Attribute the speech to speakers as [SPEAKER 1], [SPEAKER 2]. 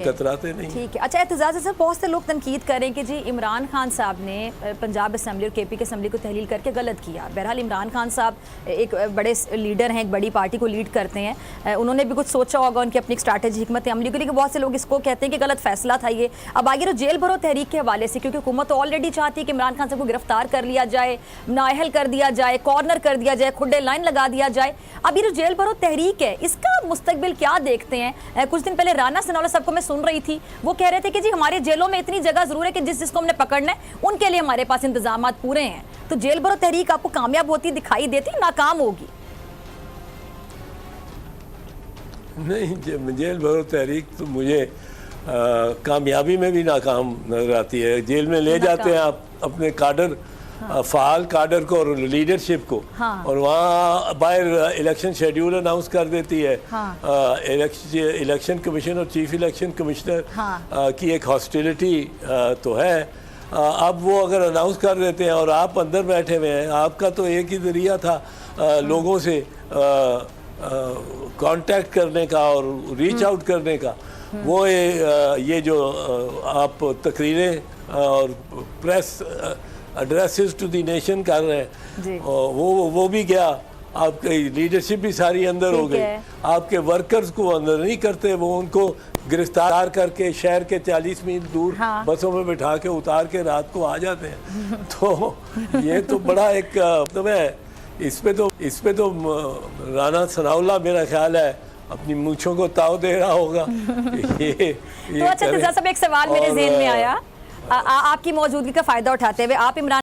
[SPEAKER 1] कतराते नहीं।
[SPEAKER 2] ठीक है। अच्छा, एतजाज़ सर, बहुत से लोग तनकीद करें कि जी इमरान खान साहब ने पंजाब असम्बली और केपी की असम्बली को तहलील करके गलत किया। बहरहाल इमरान खान साहब एक बड़े लीडर हैं, एक बड़ी पार्टी को लीड करते हैं, उन्होंने भी कुछ सोचा होगा, उनकी अपनी स्ट्रैटेजी हिकमत अमली को, लेकिन बहुत से लोग इसको कहते हैं कि गलत फैसला था ये। अब आगे जो जेल भरो तहरीक के हवाले से, क्योंकि हुकूमत तो ऑलरेडी चाहती है कि इमरान खान साहब को गिरफ्तार कर लिया जाए, नाअहल कर दिया जाए, कॉर्नर कर दिया जाए, खुड्डे लाइन लगा दिया जाए। अब ये जो जेल भरो तहरीक है, इसका मुस्तकबिल क्या देखते हैं? कुछ दिन पहले राना सनाउल्लाह साहब को मैं सुन रही थी, वो कह रहे थे कि जी हमारे जेलों में इतनी जगह जरूर है कि जिसको हमने पकड़ना है उनके लिए हमारे पास इंतजाम पूरे हैं। तो जेल भरो तहरीक आपको कामयाब होती दिखाई देती, नाकाम होगी?
[SPEAKER 1] नहीं, जेल भरो तहरीक तो मुझे कामयाबी में भी नाकाम नजर आती है। जेल में ले जाते हैं आप अपने काडर, फ़ाल काडर को और लीडरशिप को, और वहाँ बाहर इलेक्शन शेड्यूल अनाउंस कर देती है। इलेक्शन कमीशन और चीफ इलेक्शन कमिश्नर की एक हॉस्टिलिटी तो है। अब वो अगर अनाउंस कर देते हैं और आप अंदर बैठे हुए हैं, आपका तो एक ही जरिया था लोगों से कांटेक्ट करने का और रीच आउट करने का, वो ये जो आप तकरीरें और press addresses to the nation कर रहे हैं, वो भी गया। आपकी लीडरशिप भी सारी अंदर हो गई। आपके वर्कर्स को अंदर नहीं करते, वो उनको गिरफ्तार करके शहर के 40 मील दूर बसों में बिठा के उतार के रात को आ जाते हैं। तो ये तो बड़ा एक मतलब है। इस पे तो राना सनाउल्लाह मेरा ख्याल है अपनी मूंछों को ताव दे रहा होगा। ये
[SPEAKER 2] तो अच्छा, एक सवाल मेरे ज़हन में आया, आपकी मौजूदगी का फ़ायदा उठाते हुए, आप इमरान